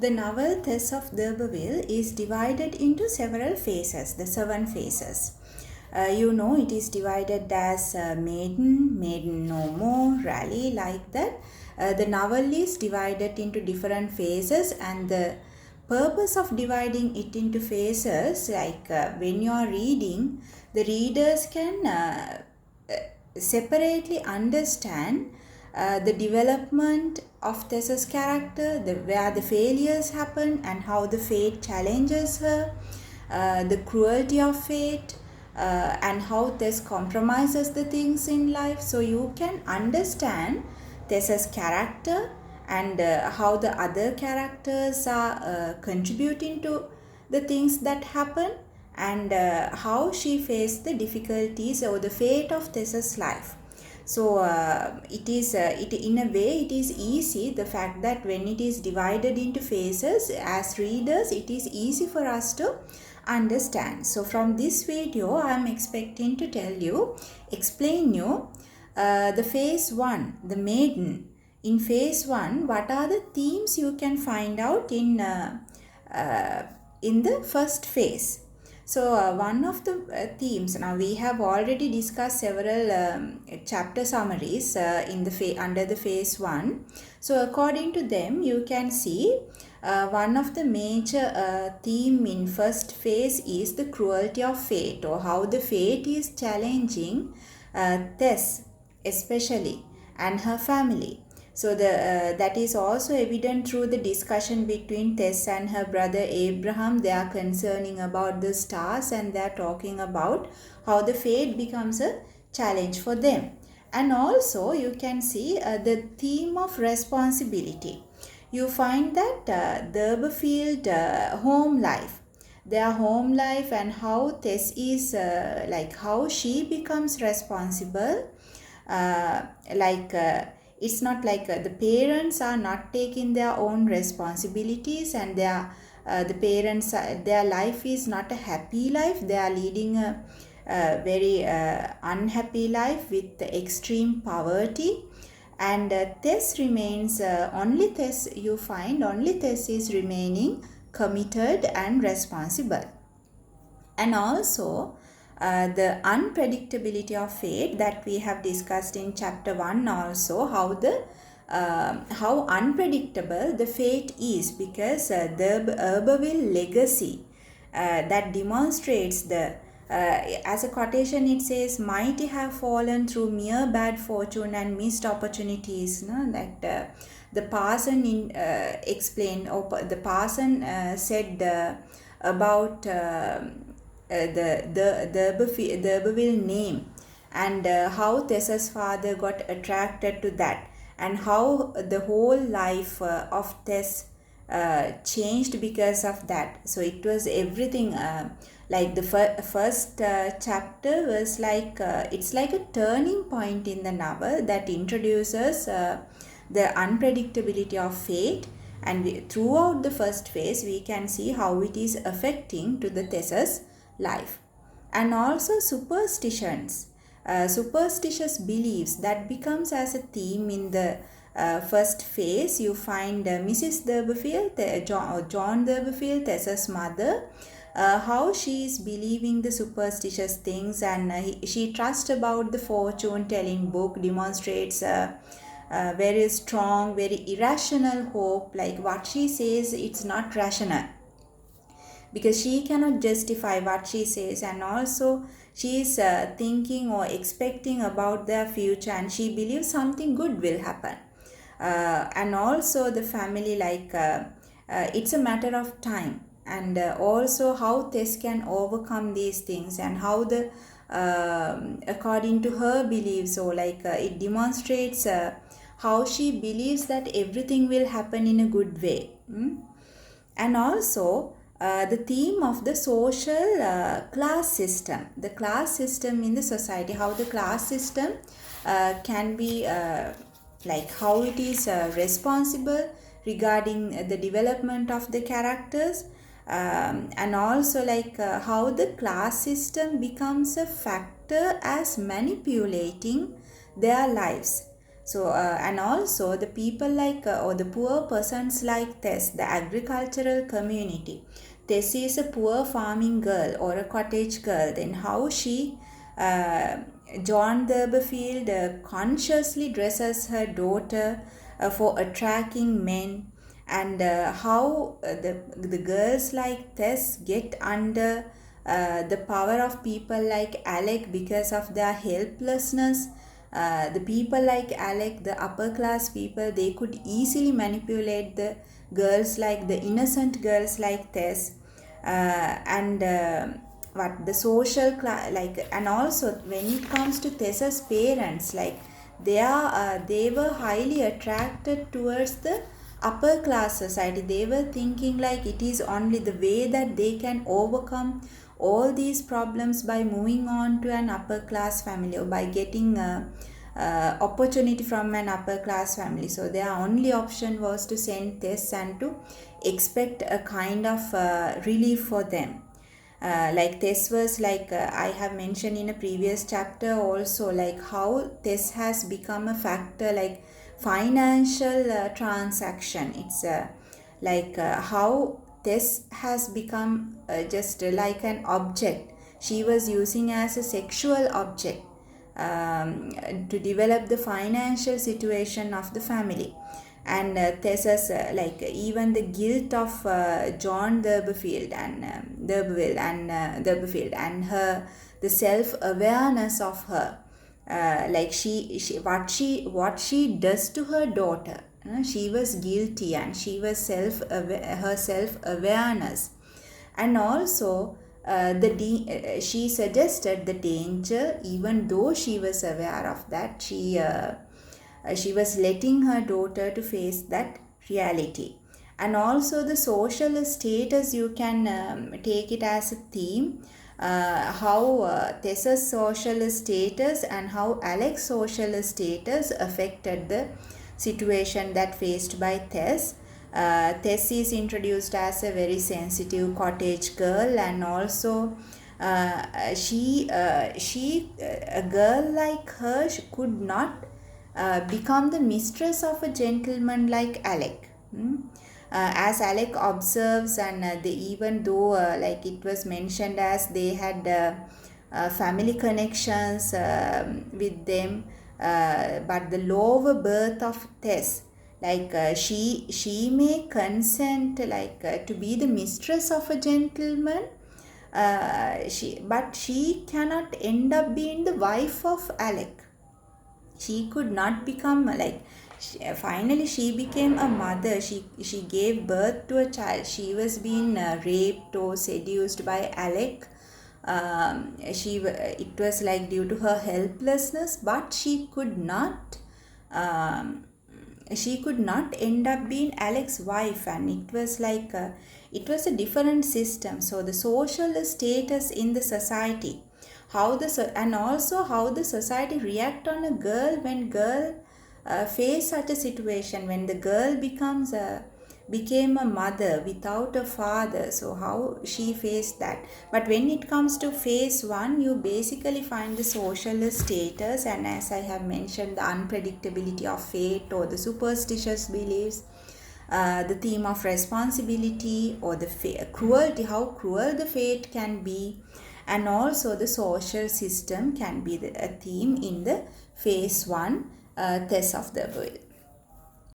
The novel Tess of D'Urberville is divided into several phases, the 7 phases. It is divided as maiden, maiden no more, rally, like that. The novel is divided into different phases, and the purpose of dividing it into phases, when you are reading, the readers can separately understand the development of Tessa's character, where the failures happen and how the fate challenges her, the cruelty of fate, and how Tess compromises the things in life. So you can understand Tessa's character and how the other characters are contributing to the things that happen, and how she faced the difficulties or the fate of Tessa's life. So in a way it is easy, the fact that when it is divided into phases, as readers it is easy for us to understand. So from this video I am expecting to explain you the phase 1, the maiden. In phase 1, what are the themes you can find out in the first phase. So one of the themes, now we have already discussed several chapter summaries under the phase 1. So according to them, you can see one of the major theme in first phase is the cruelty of fate, or how the fate is challenging Tess especially and her family. So that is also evident through the discussion between Tess and her brother Abraham. They are concerning about the stars, and they are talking about how the fate becomes a challenge for them. And also you can see the theme of responsibility. You find that the D'Urberville home life, their home life, and how Tess is how she becomes responsible. It's not like the parents are not taking their own responsibilities, and the parents, their life is not a happy life. They are leading a very unhappy life with extreme poverty. And Tess remains, only Tess is remaining committed and responsible. And also the unpredictability of fate that we have discussed in chapter 1 also, how unpredictable the fate is, because the D'Urberville legacy that demonstrates as a quotation it says, mighty have fallen through mere bad fortune and missed opportunities. The parson explained, or the parson said about the D'Urberville name, and how Tessa's father got attracted to that, and how the whole life of Tess changed because of that. So it was everything, the first chapter was it's like a turning point in the novel that introduces the unpredictability of fate. And throughout the first phase we can see how it is affecting to the Tessa's life. And also superstitions, superstitious beliefs, that becomes as a theme in the first phase. You find Mrs. D'Urberville, John D'Urberville, Tessa's mother, how she is believing the superstitious things, and she trusts about the fortune telling book, demonstrates very strong, very irrational hope. Like what she says, it's not rational, because she cannot justify what she says, and also she is thinking or expecting about their future, and she believes something good will happen. And also the family, it's a matter of time, and also how Tess can overcome these things, and how according to her beliefs, so it demonstrates how she believes that everything will happen in a good way. And also the theme of the social class system, the class system in the society, how the class system can be how it is responsible regarding the development of the characters, and also how the class system becomes a factor as manipulating their lives. So and also the people like or the poor persons like Tess, the agricultural community. Tess is a poor farming girl or a cottage girl. Then how she uh, John Thurberfield consciously dresses her daughter for attracting men, and how the girls like Tess get under the power of people like Alec because of their helplessness. The people like Alec, the upper class people, they could easily manipulate the girls like the innocent girls like Tess, and what the social class like. And also when it comes to Tessa's parents, like they were highly attracted towards the upper class society. They were thinking like it is only the way that they can overcome all these problems by moving on to an upper class family, or by getting opportunity from an upper class family. So their only option was to send Tess and to expect a kind of relief for them. Like Tess was like I have mentioned in a previous chapter also, like how Tess has become a factor like financial transaction. It's like how Tess has become just like an object. She was using as a sexual object to develop the financial situation of the family. And Tessa's like even the guilt of John Thurberfield and Thurberfield, and her the self awareness of her, like she what she does to her daughter. She was guilty, and she was her self awareness. And also she suggested the danger. Even though she was aware of that, she was letting her daughter to face that reality. And also the social status, you can take it as a theme, how Tessa's social status and how Alex's social status affected the situation that faced by Tess. Tess is introduced as a very sensitive cottage girl, and also a girl like her could not become the mistress of a gentleman like Alec. As Alec observes, and even though like it was mentioned as they had family connections with them, but the lower birth of Tess, like she may consent like to be the mistress of a gentleman, but she cannot end up being the wife of Alec. She could not become like finally she became a mother. She gave birth to a child. She was being raped or seduced by Alec. It was like due to her helplessness, but she could not end up being Alex's wife. And it was like it was a different system. So the social status in the society, and also how the society react on a girl when girl face such a situation, when the girl became a mother without a father. So how she faced that. But when it comes to phase 1, you basically find the social status, and as I have mentioned, the unpredictability of fate or the superstitious beliefs, the theme of responsibility or the cruelty, how cruel the fate can be, and also the social system can be a theme in the phase 1 Tess of the Will.